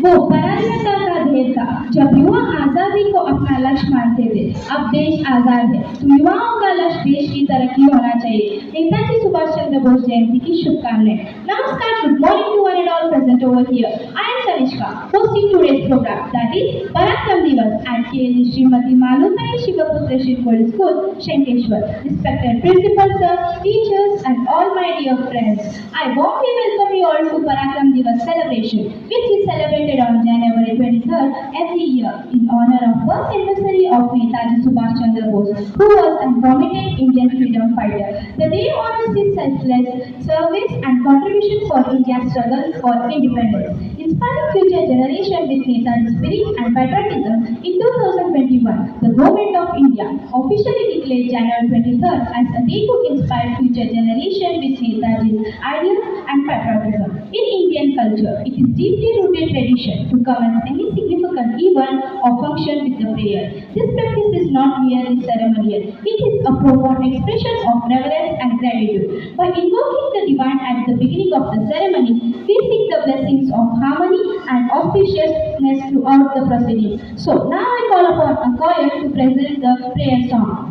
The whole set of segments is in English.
वो पराधीनता का ढेर था जब युवा आजादी को अपना लक्ष्य मानते थे। अब देश आजाद है तो युवाओं का लक्ष्य देश की तरक्की होना चाहिए। नेताजी सुभाष चंद्र बोस जयंती की शुभकामनाएं। नमस्कार, good morning to one and all present over here. I am Kanishka, hosting today's program, that is Parakram Diwas at KLE Srimati Malutai Shivaputra Shirakoli School, Sankeshwar. Respected principal sir, teachers and all my dear friends, I warmly welcome you all to Parakram Diwas celebration, which is celebrated on January 23rd every year in honor of birth anniversary of Netaji Subhash Chandra Bose, who was a prominent Indian freedom fighter. The day honors his selfless service and contribution for India's struggle for independence. Inspiring future generation with Netaji's spirit and patriotism, in 2021, the Government of India officially declared January 23rd as a day to inspire future generation with Netaji's ideals and patriotism. In Indian culture, it is deeply rooted tradition to commence any significant event or function with the prayer. This practice is not merely ceremonial, it is a profound expression of reverence and gratitude. By invoking the divine at the beginning of the ceremony, we seek the blessings of harmony and auspiciousness throughout the proceedings. So now I call upon a choir to present the prayer song.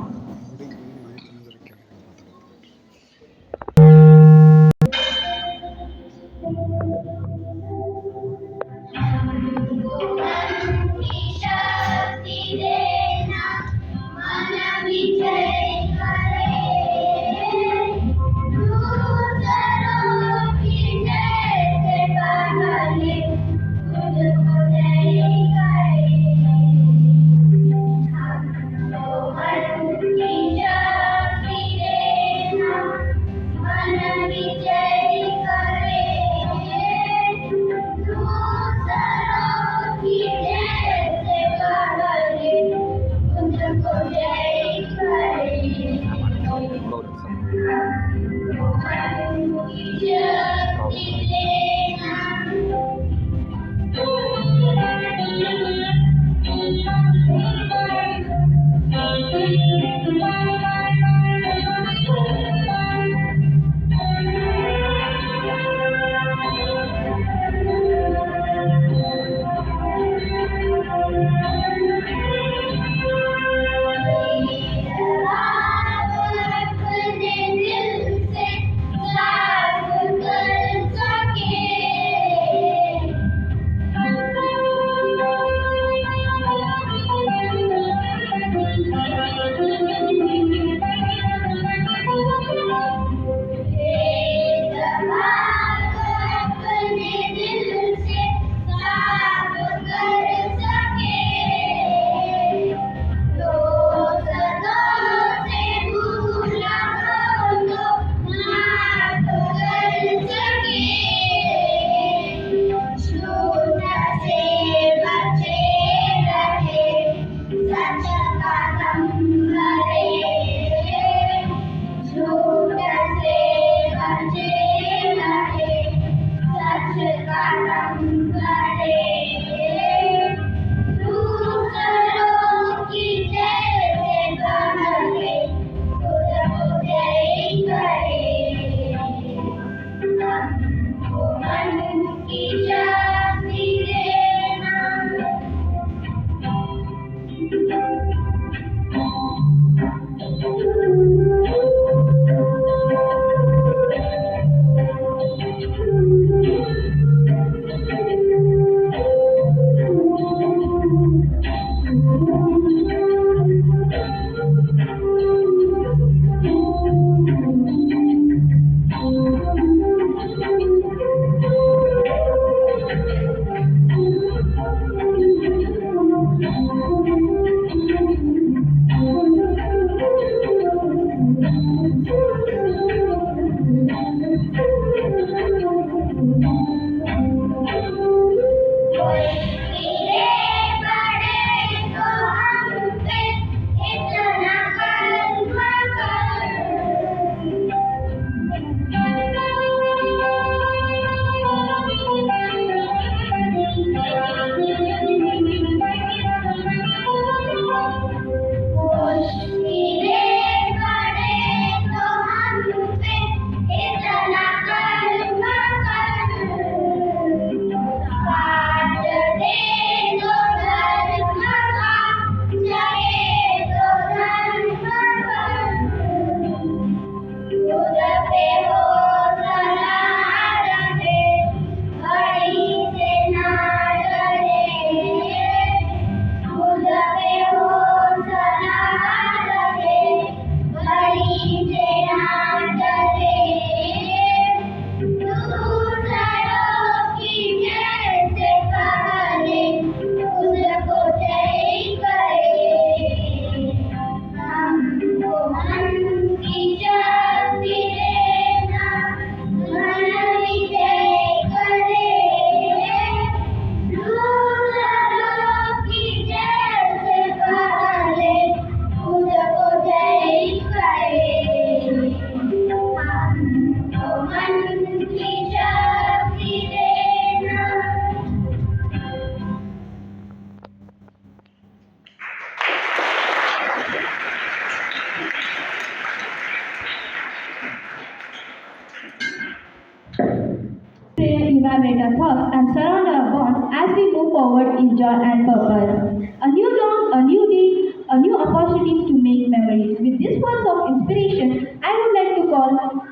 revive our thoughts and surround our bonds as we move forward in joy and purpose. A new dawn, a new day, a new opportunities to make memories. With these words of inspiration, I would like to call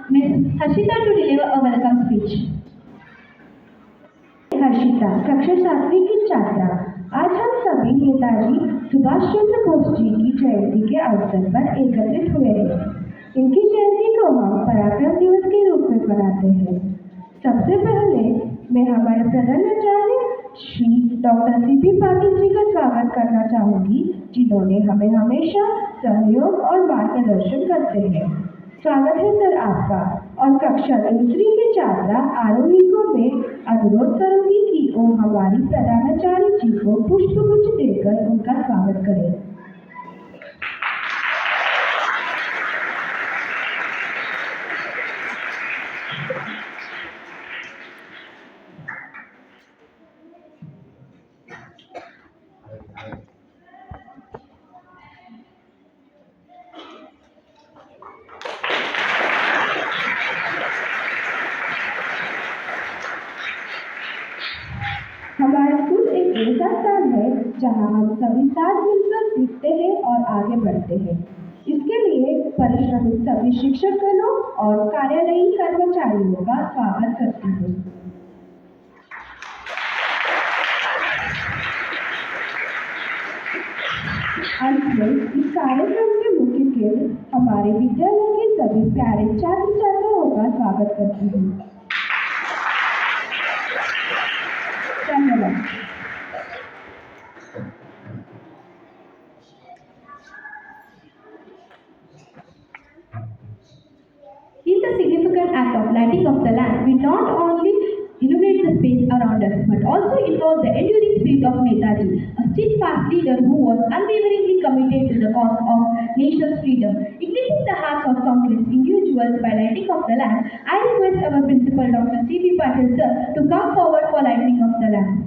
Ms. Harshita to deliver a welcome speech. Harshita कक्षा 7वीं की छात्रा। आज हम सभी नेताजी सुभाष चंद्र बोस जी की जयंती के अवसर पर एकत्रित हुए हैं। इनकी जयंती को हम पराक्रम दिवस के रूप में मनाते हैं। सबसे पहले मैं हमारे प्रधानाचार्य श्री डॉक्टर सीपी पाटिल जी का स्वागत करना चाहूंगी, जिन्होंने हमें हमेशा सहयोग और मार्गदर्शन करते हैं। स्वागत है सर आपका। और कक्षा 2वीं की छात्रा आरोही को मैं अनुरोध करूंगी कि वो हमारी प्रधानाचार्य जी को पुष्पगुच्छ देकर उनका स्वागत करें। हमारा स्कूल एक ऐसा स्थान है जहां हम सभी साथ मिलकर सीखते हैं और आगे बढ़ते हैं। इसके लिए परिश्रमी सभी शिक्षकों और कार्यालयीन कर्मचारियों का स्वागत करती हूँ। अंत में इस कार्यक्रम के मुख्य केंद्र हमारे विद्यालय के सभी प्यारे छात्र छात्राओं का स्वागत करती हूँ। धन्यवाद। In the significant act of lighting of the lamp, we not only illuminate the space around us, but also invoke the enduring spirit of Netaji, a steadfast leader who was unwaveringly committed to the cause of nation's freedom. Igniting the hearts of countless individuals by lighting of the lamp, I request our principal, Dr. C.B. Patil sir, to come forward for lighting of the lamp.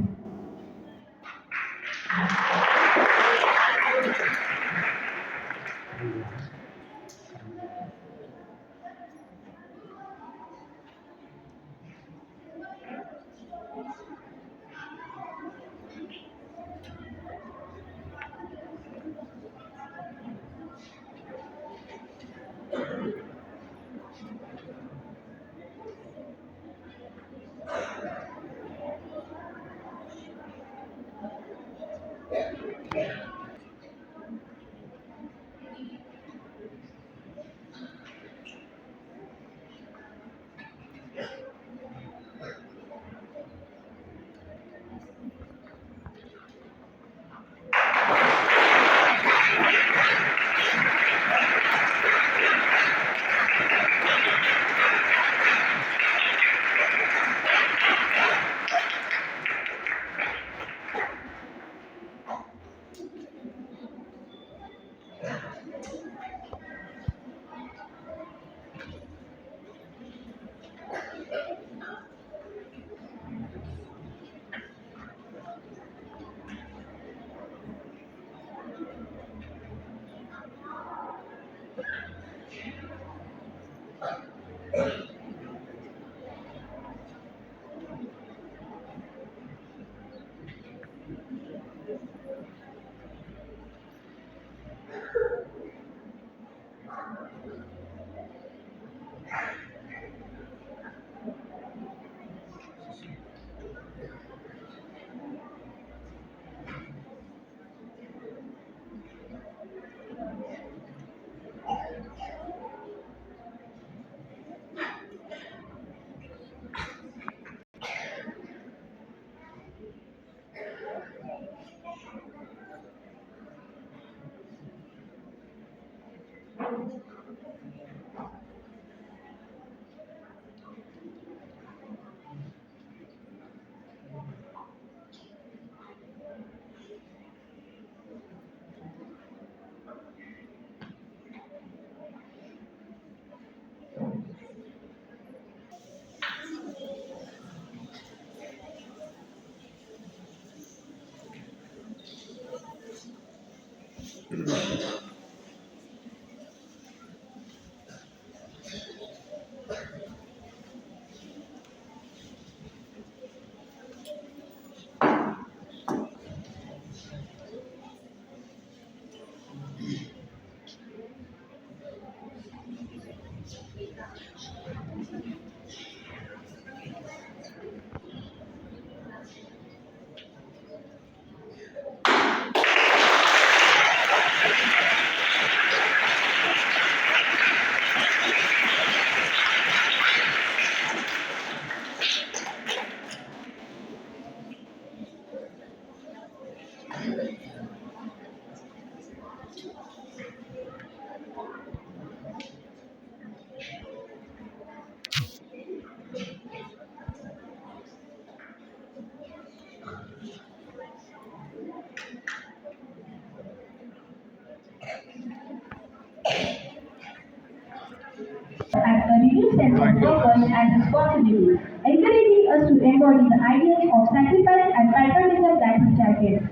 renewed sense of purpose and responsibility, encouraging us to embody the ideals of sacrifice and patriotism that he championed.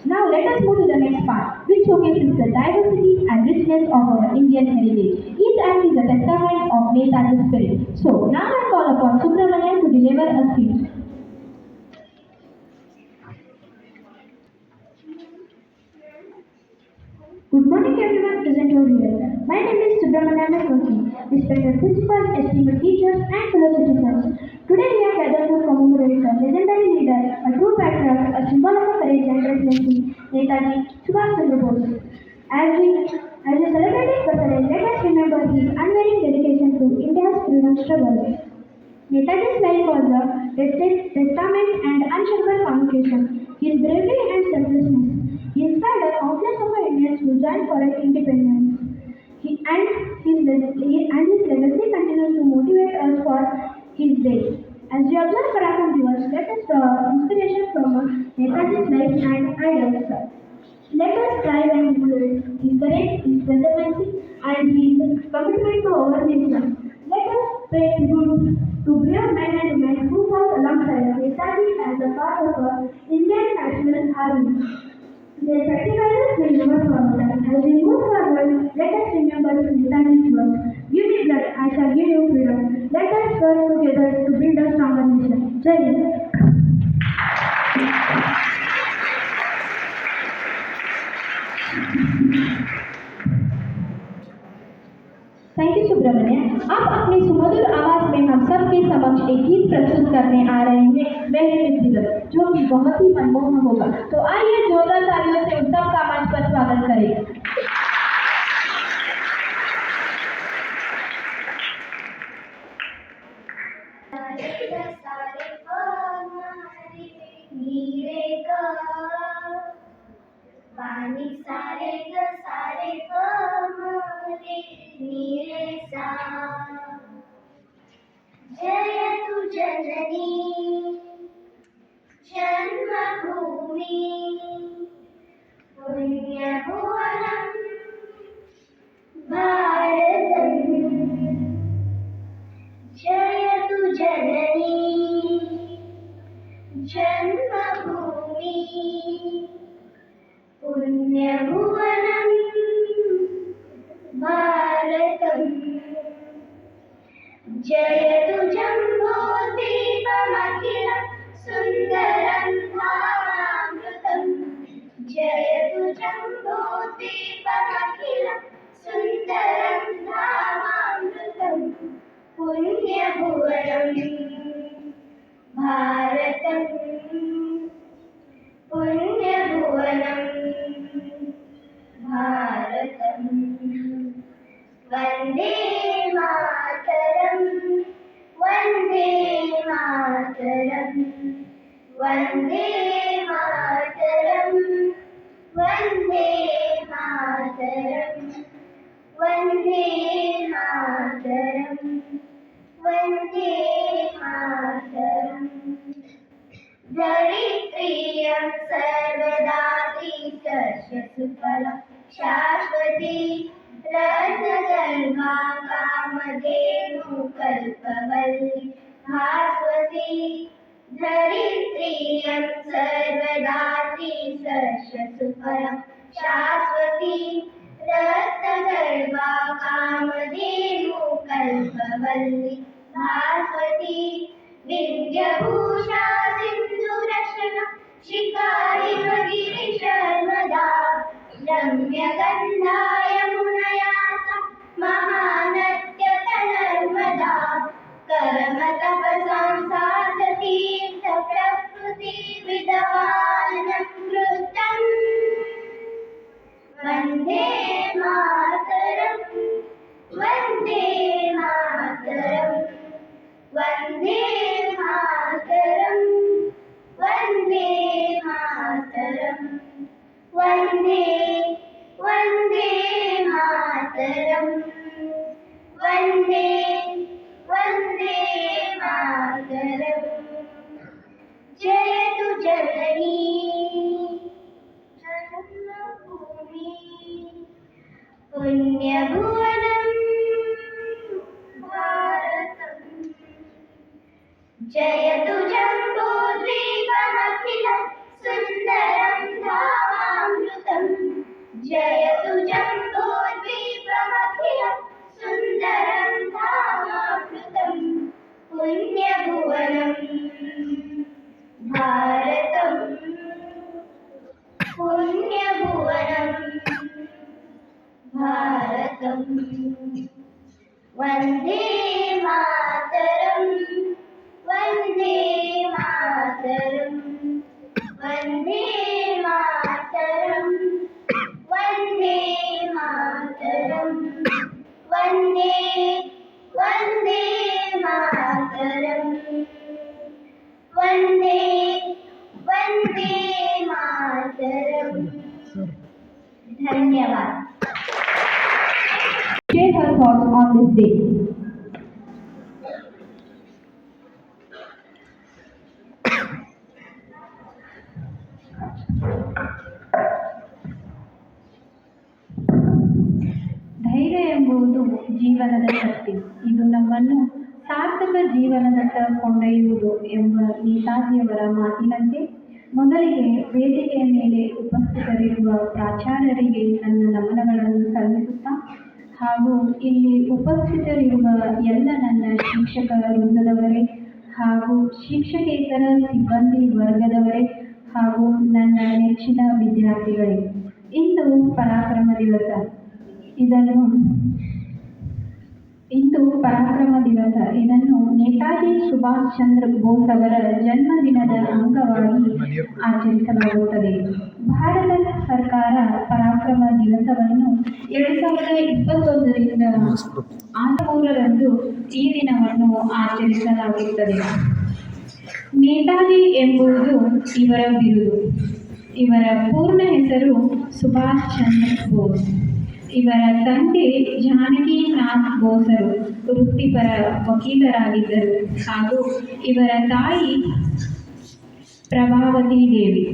Now let us move to the next part, which showcases the diversity and richness of our Indian heritage. Each act is a testament of Netaji's spirit. So now I call upon Subramanian to deliver a speech. Good morning everyone present over here. My name is Subramanian Kosi, respected principals, esteemed teachers and fellow citizens. Today we are gathered to commemorate a legendary leader, a true patriot, a symbol of courage and resilience, Netaji Subhash Chandra Bose. As we celebrate his birthday, let us remember his unwavering dedication to India's freedom struggle. Netaji's life was a testament and unshakable foundation. His bravery and selflessness he inspired countless of our Indians who joined for our independence. His legacy continues to motivate us for his days. As we observe Parakram Diwas, let us draw inspiration from Netaji's life and ideals. Let us strive and emulate his courage, his perseverance, and his commitment to our nation. Let us pay tribute to brave men and women who fought alongside Netaji as a part of our Indian National Army. Their sacrifices will never forget. As we move forward, let us remember Netaji's words. Give me blood, I shall give you freedom. Let us work together to build a stronger nation. Jai Hind. Thank you Subramaniam. अब अपने सुमधुर आवाज में हम सबके समक्ष एक गीत प्रस्तुत करने आ रहे हैं मेरे मित्र, जो कि बहुत ही मनमोहक होगा। तो आइए जोरदार तालियों से उन सबका मंच पर स्वागत करें। पानी सारे ग सारे रे नीरे सा जय तु जननी जन्मभूमि पुण्यभुवनं भारतम् जय तु जननी जन्मभूमि पुण्यभुवनं भारतम् जयतु जम्बूद्वीपमखिलं सुन्दरं धामामृतम् जयतु जम्बूद्वीपमखिलं सुन्दरं धामामृतम् पुण्यभुवनं भारतम् पुण्यभुवनं भारतम् वन्दे मातरम् वन्दे मातरम् वन्दे मातरम् वन्दे मातरम् वन्दे मातरम् वन्दे मातरम् धरित्रियं सर्वदा तीर्थशतुफलं शाश्वती रत्नगर्भा कामधेनुकल्पवल्ली भास्वती धरित्रियं सर्वदा तीर्थशतुफलं शाश्वती रत्नगर्भा कामधेनुकल्पवल्ली भास्वती विद्यभूषा सिन्धुरशना शिखारि गिरिशर्मदा रम्यगन्धा यमुनया सह महानद्यतनर्मदा कर्मतपसां साधतीर्थ प्रकृति विदवानमृतम् वन्दे मातरम् वन्दे मातरम् वन्दे मातरम् वन्दे मातरम् वन्दे वन्दे मातरम् वन्दे वन्दे मातरम् जयतु जननी जन्मभूमि पुण्यभुवनं जयतु जम्बूद्वीपमखिलं सुन्दरं धामामृतम् जयतु जम्बूद्वीपमखिलं सुन्दरं धामामृतम् पुण्यभुवनं भारतं पुण्यभुवनं भारतम् वन्दे मातरं वन्दे मातरं वन्दे मातरं वन्दे मातरं वन्दे वन्दे मातरं वन्दे वन्दे मातरं धन्यवाद Share her thoughts on this day. ಧೈರ್ಯ ಎಂಬುದು ಜೀವನದ ಶಕ್ತಿ. ಇದು ನಮ್ಮನ್ನು ಸಾರ್ಥಕ ಜೀವನದತ್ತ ಕೊಂಡೊಯ್ಯುವುದು ಎಂಬ ನೇತಾಜಿಯವರ ಮಾತಿನಂತೆ ಮೊದಲಿಗೆ ವೇದಿಕೆಯ ಮೇಲೆ ಉಪಸ್ಥಿತರಿರುವ ಪ್ರಾಚಾರ್ಯರಿಗೆ ನನ್ನ ನಮನಗಳನ್ನು ಸಲ್ಲಿಸುತ್ತಾ ಹಾಗೂ ಇಲ್ಲಿ ಉಪಸ್ಥಿತರಿರುವ ಎಲ್ಲ ನನ್ನ ಶಿಕ್ಷಕ ವೃಂದದವರೇ ಹಾಗೂ ಶಿಕ್ಷಕೇತರ ಸಿಬ್ಬಂದಿ ವರ್ಗದವರೇ ಹಾಗೂ ನನ್ನ ನೆಚ್ಚಿನ ವಿದ್ಯಾರ್ಥಿಗಳೇ, ಇಂದು ಪರಾಕ್ರಮ ದಿವಸ. ಇದನ್ನು ನೇತಾಜಿ ಸುಭಾಷ್ ಚಂದ್ರ ಬೋಸ್ ಅವರ ಜನ್ಮದಿನದ ಅಂಗವಾಗಿ ಆಚರಿಸಲಾಗುತ್ತದೆ. ಭಾರತ ಸರ್ಕಾರ ಪರಾಕ್ರಮ ದಿವಸವನ್ನು 2021ರಿಂದ ಆಗಸ್ಟ್ 3ರಂದು ಈ ದಿನವನ್ನು ಆಚರಿಸಲಾಗುತ್ತದೆ. ನೇತಾಜಿ ಎಂಬುದು ಇವರ ಬಿರುದು. ಇವರ ಪೂರ್ಣ ಹೆಸರು ಸುಭಾಷ್ ಚಂದ್ರ ಬೋಸ್. ಇವರ ತಂದೆ ಜಾನಕಿನಾಥ್ ಬೋಸರು ವೃತ್ತಿಪರ ವಕೀಲರಾಗಿದ್ದರು ಹಾಗೂ ಇವರ ತಾಯಿ ಪ್ರಭಾವತಿ ದೇವಿ.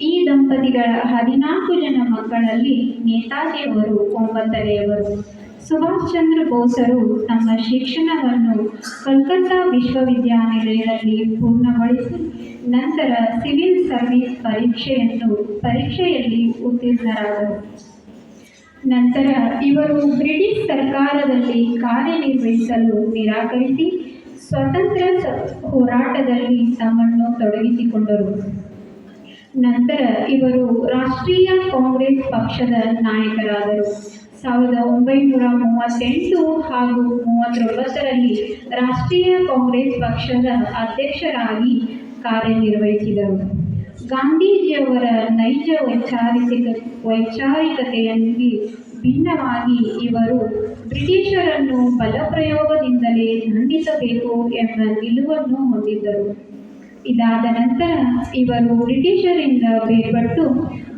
ಈ ದಂಪತಿಗಳ 14 ಜನ ಮಕ್ಕಳಲ್ಲಿ ನೇತಾಜಿಯವರು 9ನೇಯವರು. ಸುಭಾಷ್ ಚಂದ್ರ ಬೋಸರು ತಮ್ಮ ಶಿಕ್ಷಣವನ್ನು ಕಲ್ಕತ್ತಾ ವಿಶ್ವವಿದ್ಯಾನಿಲಯದಲ್ಲಿ ಪೂರ್ಣಗೊಳಿಸಿ ನಂತರ ಸಿವಿಲ್ ಸರ್ವಿಸ್ ಪರೀಕ್ಷೆಯಲ್ಲಿ ಉತ್ತೀರ್ಣರಾದರು. ನಂತರ ಇವರು ಬ್ರಿಟಿಷ್ ಸರ್ಕಾರದಲ್ಲಿ ಕಾರ್ಯನಿರ್ವಹಿಸಲು ನಿರಾಕರಿಸಿ ಸ್ವಾತಂತ್ರ್ಯ ಹೋರಾಟದಲ್ಲಿ ತಮ್ಮನ್ನು ತೊಡಗಿಸಿಕೊಂಡರು. ನಂತರ ಇವರು ರಾಷ್ಟ್ರೀಯ ಕಾಂಗ್ರೆಸ್ ಪಕ್ಷದ ನಾಯಕರಾದರು. 1938 ಹಾಗೂ 39ರಲ್ಲಿ ರಾಷ್ಟ್ರೀಯ ಕಾಂಗ್ರೆಸ್ ಪಕ್ಷದ ಅಧ್ಯಕ್ಷರಾಗಿ ಕಾರ್ಯನಿರ್ವಹಿಸಿದರು. ಗಾಂಧೀಜಿಯವರ ನೈಜ ವೈಚಾರಿಕತೆಯಲ್ಲಿ ಭಿನ್ನವಾಗಿ ಇವರು ಬ್ರಿಟಿಷರನ್ನು ಬಲಪ್ರಯೋಗದಿಂದಲೇ ದಂಡಿಸಬೇಕು ಎಂಬ ನಿಲುವನ್ನು ಹೊಂದಿದ್ದರು. ಇದಾದ ನಂತರ ಇವರು ಬ್ರಿಟಿಷರಿಂದ ಬೇರ್ಪಟ್ಟು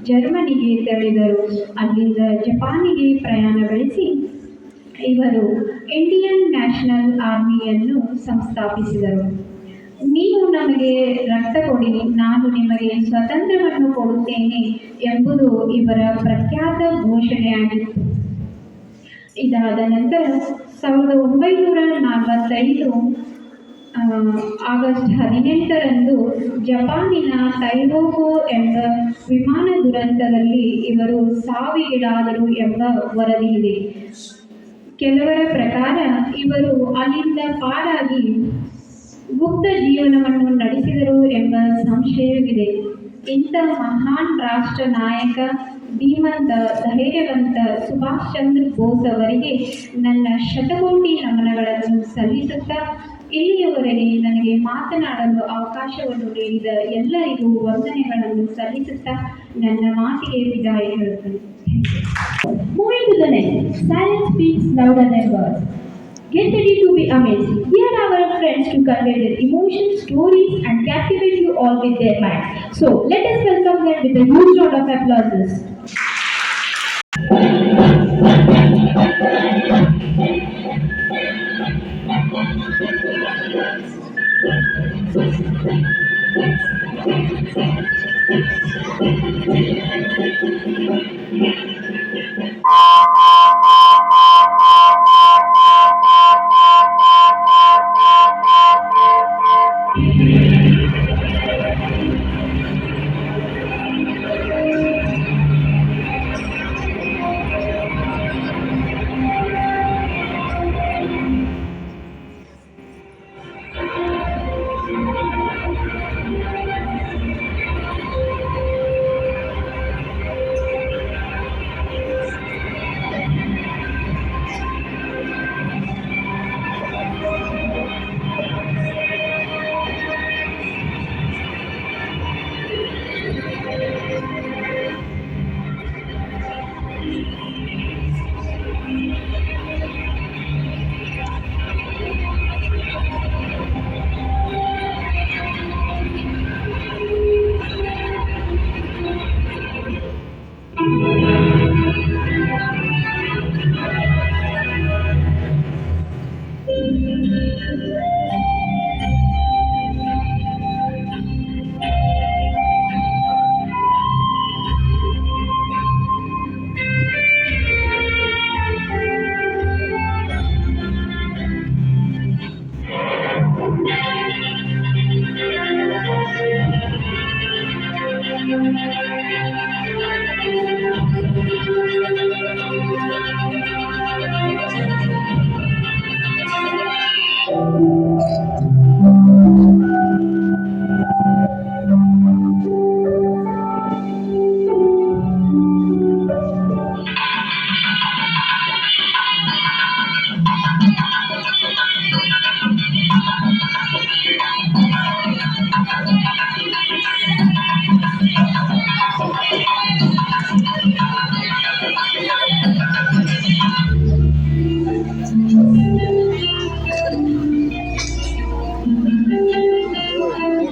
ಜರ್ಮನಿಗೆ ತೆರಳಿದರು. ಅಲ್ಲಿಂದ ಜಪಾನಿಗೆ ಪ್ರಯಾಣ ಬೆಳೆಸಿ ಇವರು ಇಂಡಿಯನ್ ನ್ಯಾಷನಲ್ ಆರ್ಮಿಯನ್ನು ಸಂಸ್ಥಾಪಿಸಿದರು. ನೀವು ನಮಗೆ ರಕ್ತ ಕೊಡಿ, ನಾನು ನಿಮಗೆ ಸ್ವಾತಂತ್ರ್ಯವನ್ನು ಕೊಡುತ್ತೇನೆ ಎಂಬುದು ಇವರ ಪ್ರಖ್ಯಾತ ಘೋಷಣೆಯಾಗಿತ್ತು. ಇದಾದ ನಂತರ 1945 ಆಗಸ್ಟ್ 18ರಂದು ಜಪಾನಿನ ತೈಹೋಗೋ ಎಂಬ ವಿಮಾನ ದುರಂತದಲ್ಲಿ ಇವರು ಸಾವಿಗೀಡಾದರು ಎಂಬ ವರದಿ ಇದೆ. ಕೆಲವರ ಪ್ರಕಾರ ಇವರು ಅಲ್ಲಿಂದ ಪಾರಾಗಿ ಗುಪ್ತ ಜೀವನವನ್ನು ನಡೆಸಿದರು ಎಂಬ ಸಂಶಯವಿದೆ. ಇಂಥ ಮಹಾನ್ ರಾಷ್ಟ್ರ ನಾಯಕ, ಧೀಮಂತ, ಧೈರ್ಯವಂತ ಸುಭಾಷ್ ಚಂದ್ರ ಬೋಸ್ ಅವರಿಗೆ ನನ್ನ ಶತಕೋಟಿ ನಮನಗಳನ್ನು ಸಲ್ಲಿಸುತ್ತಾ ಇಲ್ಲಿಯವರೆಗೆ ನನಗೆ ಮಾತನಾಡಲು ಅವಕಾಶವನ್ನು ನೀಡಿದ ಎಲ್ಲರಿಗೂ ವಂದನೆಗಳನ್ನು ಸಲ್ಲಿಸುತ್ತಾ ನನ್ನ ಮಾತಿಗೆ ವಿದಾಯ ಹೇಳುತ್ತೇನೆ. Moving to the next, silence speaks louder than words. Get ready to be amazed. Here are our friends to convey their emotions, stories, and captivate you all with their minds. So let us welcome them with a huge round of applause. Go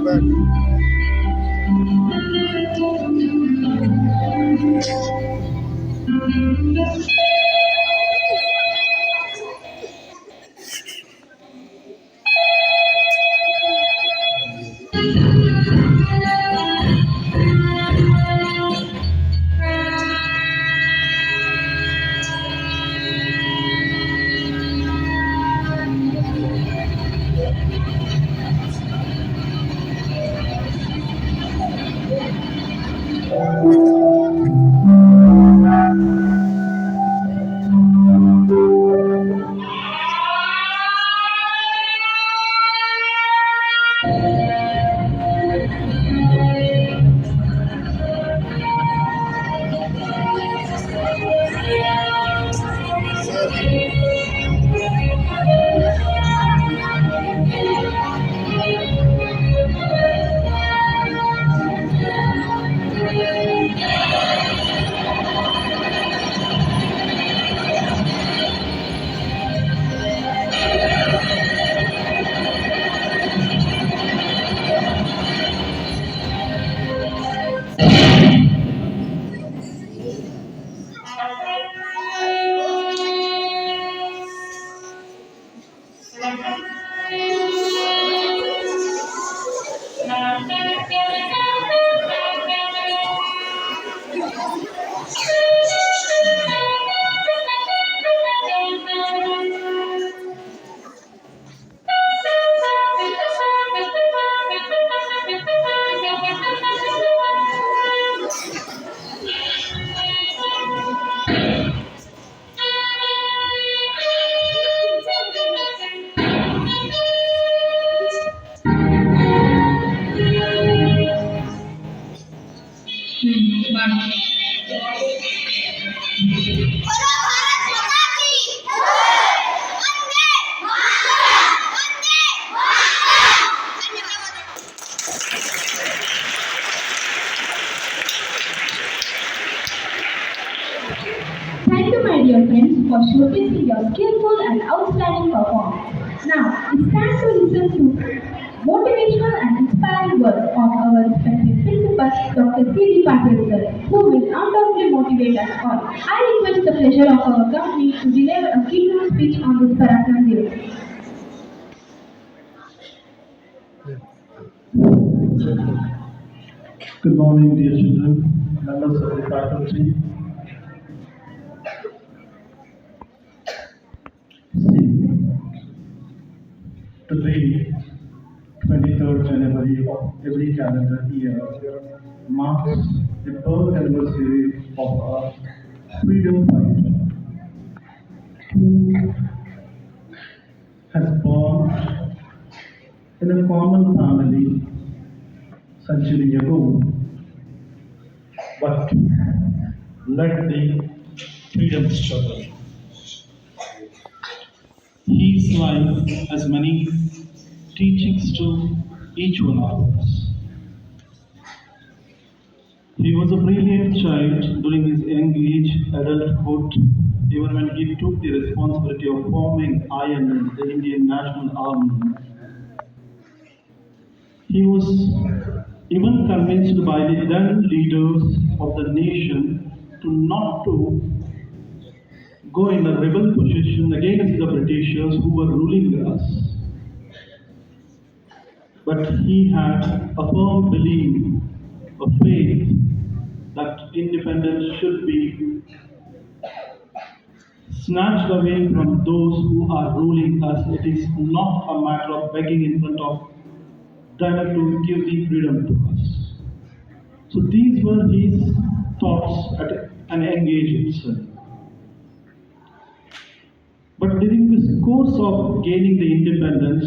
back. बोलो भारत माता की वंदे मातरम वंदे मातरम धन्यवाद Thank you, my dear friends, for showcasing your skillful and outstanding performance. Now, it's time to listen to motivational and inspiring words of our respected principal, Dr. C.D. Patil sir, who will undoubtedly motivate us all. I request the pleasure of our company to deliver a keynote speech on this Parakram Day. Good morning, dear children, members of the faculty. See, today, 23rd January of every calendar year marks the birth anniversary of a freedom fighter who has born in a common family century ago, but led the freedom struggle. His life has many teachings to each one of us. He was a brilliant child during his young age, adulthood, even when he took the responsibility of forming INA, the Indian National Army. He was even convinced by the then leaders of the nation to not to go in a rebel position against the Britishers who were ruling us. But he had a firm belief, a faith that independence should be snatched away from those who are ruling us. It is not a matter of begging in front of them to give the freedom to us. So these were his thoughts at an young age itself. But during this course of gaining the independence,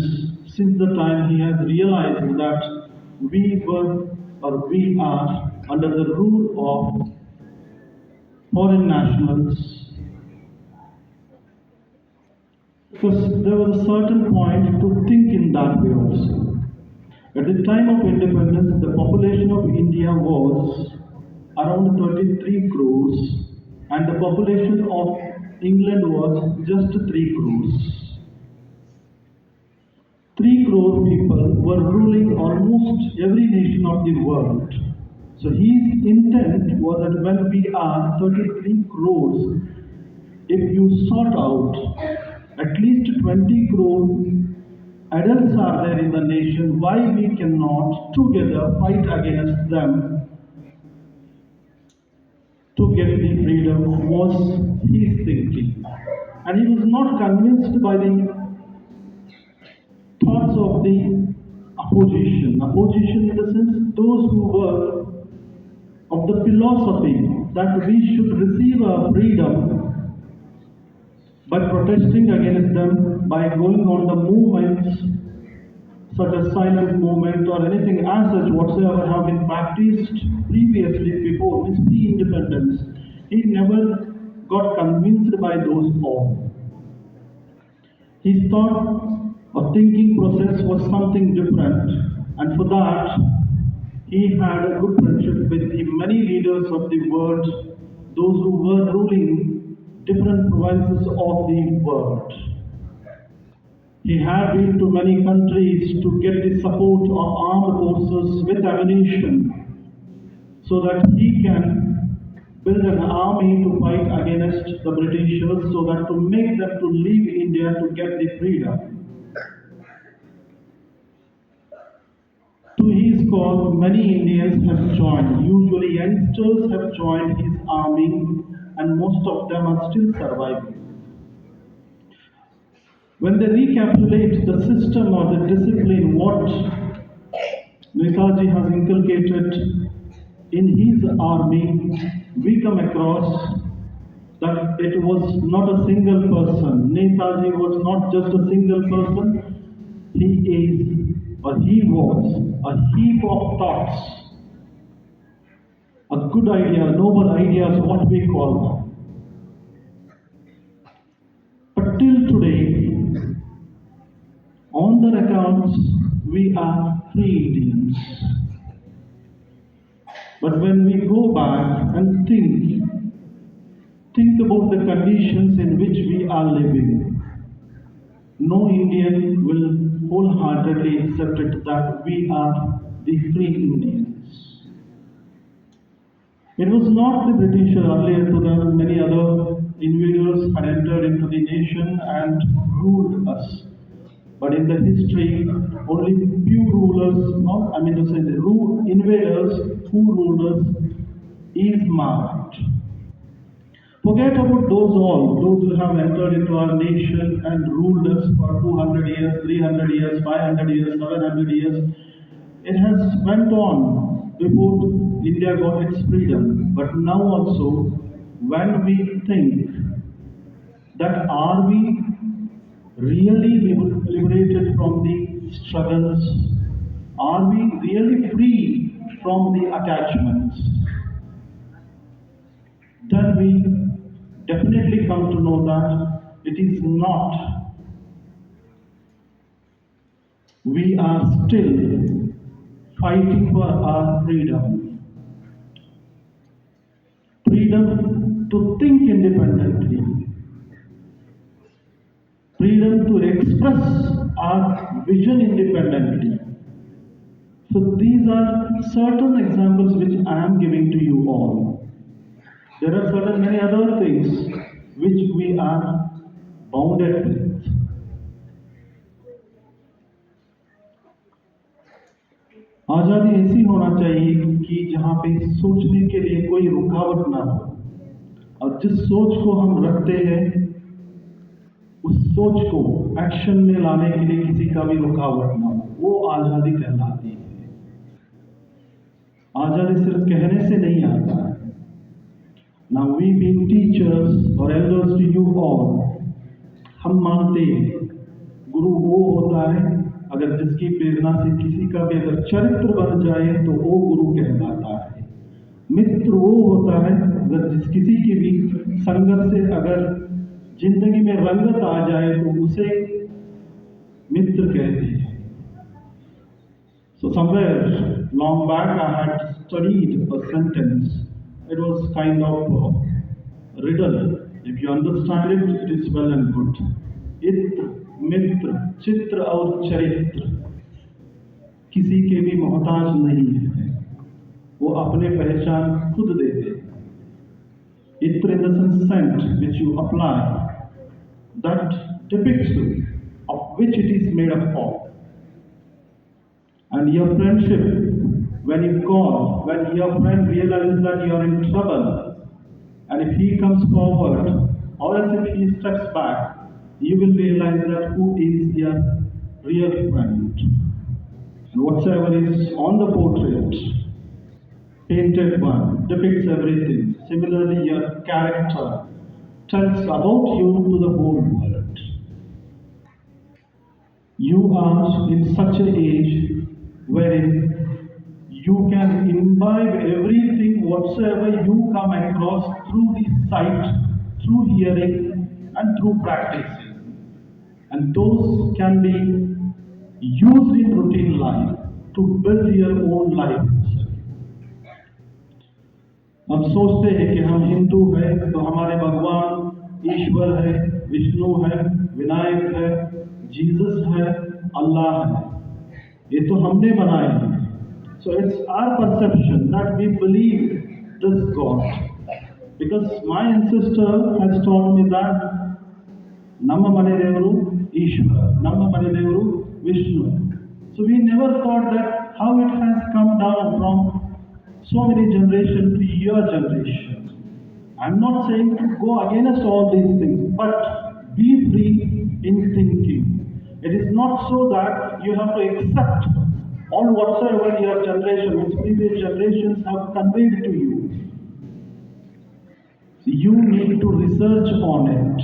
since the time he has realized that we are under the rule of foreign nationals, because there was a certain point to think in that way also. At the time of independence, the population of India was around 33 crores, and the population of England was just 3 crores. 3 crore people were ruling almost every nation of the world. So his intent was that when we are 33 crores, if you sort out at least 20 crore adults are there in the nation, why we cannot together fight against them to get the freedom was his thinking. And he was not convinced by the thoughts of the opposition. Opposition in the sense those who were of the philosophy that we should receive our freedom by protesting against them, by going on the movements such as silent movement or anything as such whatsoever have been practiced previously before his pre-independence. He never got convinced by those all. His thought or thinking process was something different, and for that he had a good friendship with the many leaders of the world, those who were ruling different provinces of the world. He had been to many countries to get the support of armed forces with ammunition so that he can build an army to fight against the Britishers, so that to make them to leave India to get the freedom. To his cause, many Indians have joined. Usually youngsters have joined his army, and most of them are still surviving. When they recapitulate the system or the discipline what Netaji has inculcated in his army, we come across that it was not a single person. Netaji was not just a single person. He is, or he was, a heap of thoughts, a good idea, noble ideas, what we call them. But till today, on the accounts, we are free Indians. But when we go back and think about the conditions in which we are living, no Indian will wholeheartedly accept it that we are the free Indians. It was not the British earlier to them, many other invaders had entered into the nation and ruled us. But in the history, only few rulers, invaders who ruled us is marked. Forget about those who have entered into our nation and ruled us for 200 years, 300 years, 500 years, 700 years. It has went on before India got its freedom. But now also, when we think that are we really liberated from the struggles? Are we really free from the attachments? Then we definitely come to know that it is not. We are still fighting for our freedom. Freedom to think independently. Freedom to express our vision independently. So these are certain examples which I am giving to you all. There are certain many other things which we are bounded with. आज़ादी ऐसी होना चाहिए कि जहाँ पे सोचने के लिए कोई रुकावट ना हो, और जिस सोच को हम रखते हैं उस सोच को एक्शन में लाने के लिए किसी का भी रुकावट ना हो, वो आज़ादी कहलाती है। आज़ादी सिर्फ कहने से नहीं आता है। Now we being teachers or elders to you all, हम मानते हैं गुरु वो होता है अगर जिसकी प्रेरणा से किसी का भी अगर चरित्र बन जाए तो वो गुरु कहलाता है। मित्र वो होता है अगर जिस किसी की भी संगत से अगर जिंदगी में रंगत आ जाए तो उसे मित्र कहते हैं। So somewhere long back I had studied a sentence. It was kind of a riddle. If you understand it, it is well and good. इत्र, मित्र, चित्र और चरित्र किसी के भी मोहताज नहीं है, वो अपने पहचान खुद देते हैं। इत्र in the sense scent which you apply, that depicts you of which it is made up of. And your friendship, when you call, when your friend realizes that you are in trouble, and if he comes forward, or else if he steps back, you will realize that who is your real friend. And whatsoever is on the portrait, painted one, depicts everything. Similarly, your character tells about you to the whole world. You are in such an age wherein you can imbibe everything whatsoever you come across through the sight, through hearing, and through practicing. And those can be used in routine life to build your own life. हम सोचते हैं कि हम हिंदू हैं तो हमारे भगवान ईश्वर है, विष्णु है, विनायक है, जीसस है, अल्लाह है। ये तो हमने बनाए हैं। So it's our perception that we believe this God. Because my ancestor has taught me that Nama Mane Devaru Ishvara, Nama Mane Devaru Vishnu. So we never thought that how it has come down from so many generations to your generation. I'm not saying to go against all these things, but be free in thinking. It is not so that you have to accept all whatsoever your generation, previous generations have conveyed to you. You need to research on it.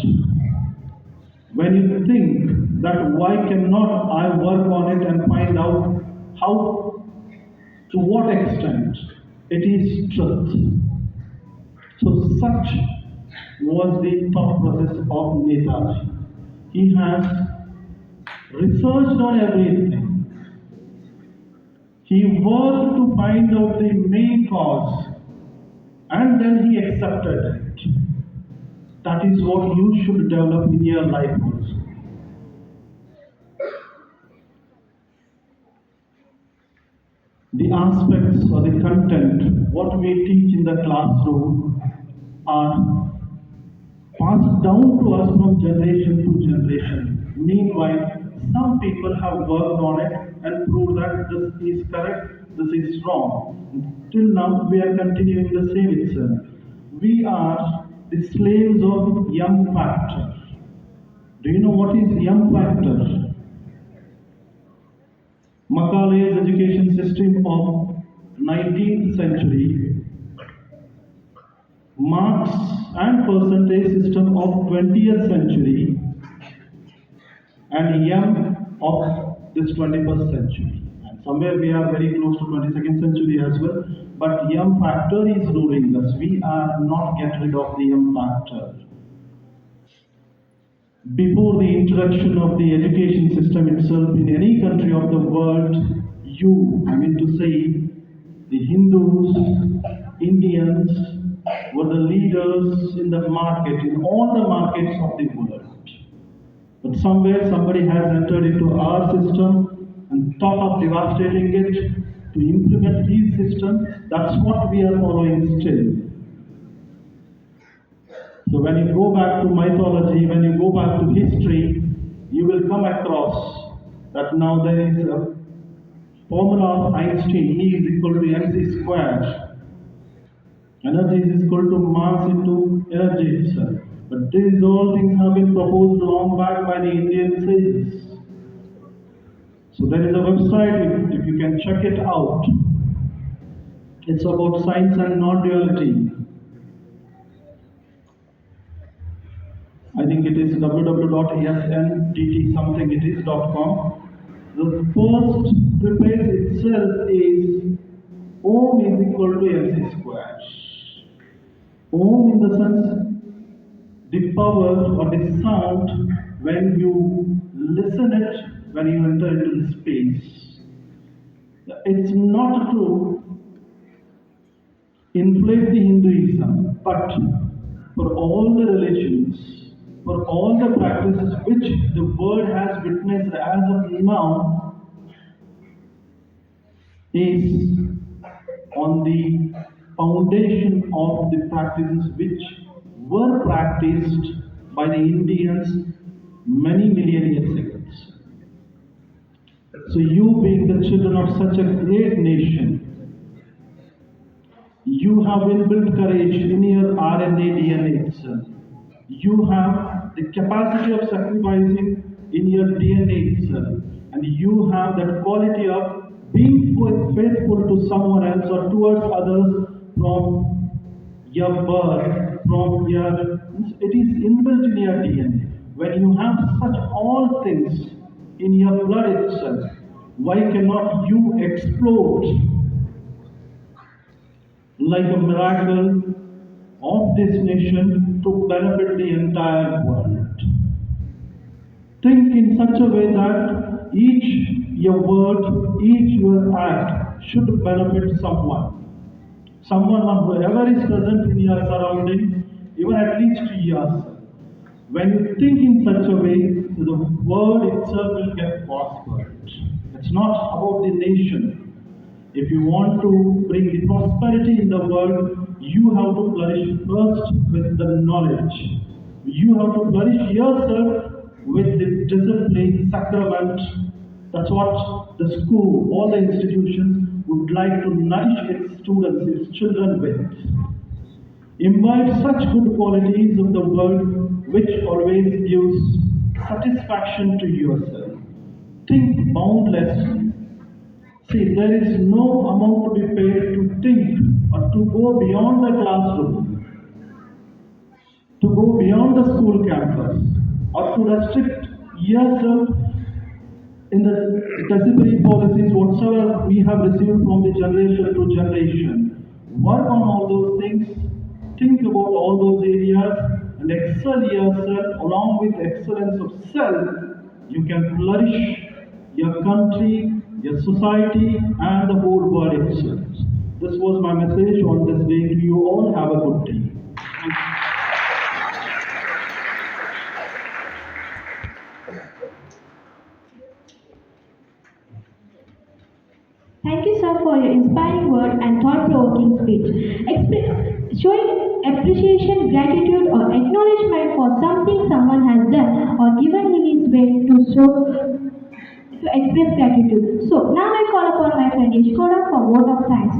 When you think that why cannot I work on it and find out how, to what extent it is truth. So such was the thought process of Netaji. He has researched on everything. He worked to find out the main cause and then he accepted it. That is what you should develop in your life also. The aspects or the content, what we teach in the classroom are passed down to us from generation to generation. Meanwhile, some people have worked on it and proved that this is correct, this is wrong. Till now, we are continuing the same itself. We are the slaves of young factor. Do you know what is young factor? Macaulay's education system of 19th century marks and percentage system of 20th century and young of this 21st century. And somewhere we are very close to 22nd century as well. But young factor is ruling us. We are not get rid of the young factor. Before the introduction of the education system itself in any country of the world, I mean to say, the Hindus, Indians were the leaders in the market, in all the markets of the world. But somewhere somebody has entered into our system and thought of devastating it to implement his system. That's what we are following still. So when you go back to mythology, when you go back to history, you will come across that now there is a formula of Einstein, E is equal to mc squared. Energy is equal to mass into energy itself. But these all things have been proposed long back by the Indian sages. So there is a website, if you can check it out. It's about science and non-duality. I think it is www.sndtsomething.com. The first preface itself is Om is equal to mc squared. Om in the sense, the power or the sound when you listen it, when you enter into the space. It's not to inflate the Hinduism, but for all the religions, for all the practices which the world has witnessed as of now, is on the foundation of the practices which were practiced by the Indians many million years ago. So you being the children of such a great nation, you have inbuilt courage in your RNA DNA itself. You have the capacity of sacrificing in your DNA itself. And you have that quality of being faithful to someone else or towards others from your birth, it is inbuilt in your DNA. When you have such all things in your blood itself, why cannot you explode like a miracle of this nation to benefit the entire world? Think in such a way that each your word, each your act should benefit someone. Someone, whoever is present in your surrounding, even at least yourself. When you think in such a way, the world itself will get prospered. It's not about the nation. If you want to bring the prosperity in the world, you have to flourish first with the knowledge. You have to flourish yourself with the discipline, sacrament. That's what the school, all the institutions would like to nourish its students, its children with. Imbibe such good qualities of the world which always gives satisfaction to yourself. Think boundlessly. See, there is no amount to be paid to think or to go beyond the classroom, to go beyond the school campus, or to restrict yourself in the disciplinary policies whatsoever we have received from the generation to generation. Work on all those things, think about all those areas, and excel yourself. Along with excellence of self, you can flourish your country, your society, and the whole world itself. This was my message on this day to you all. Have a good day. Thank you. Thank you, sir, for your inspiring word and thought-provoking speech. Showing appreciation, gratitude, or acknowledgement for something someone has done or given in his way to express gratitude. So now I call upon my friend Yashkoda for vote of thanks.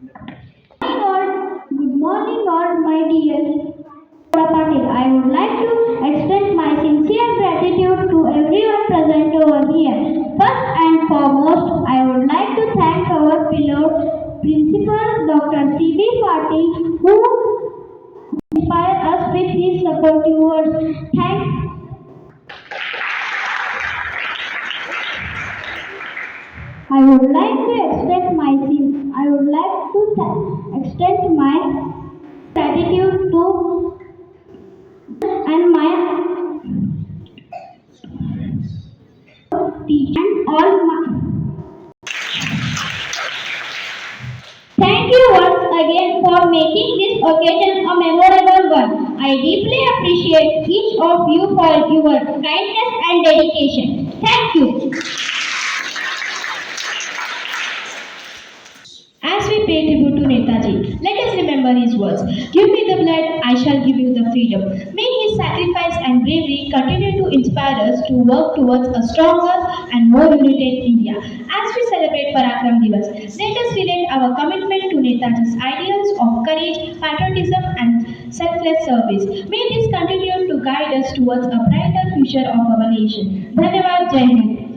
Good morning, all my dear Patil. I would like to extend my sincere gratitude to everyone present over here. First and foremost, I would like to thank our beloved Principal Dr. C.B. Patil, who inspired us with his supportive words. I would like to extend my gratitude to and my teacher and all my. Thank you once again for making this occasion a memorable one. I deeply appreciate each of you for your kindness and dedication. Thank you. As we pay tribute to Netaji, let us remember his words. Give me the blood, I shall give you the freedom. May his sacrifice and bravery continue to inspire us to work towards a stronger and more united India. As we celebrate Parakram Diwas, let us relate our commitment to Netaji's ideals of courage, patriotism and selfless service. May this continue to guide us towards a brighter future of our nation. Dhanyavad, Jai Hind.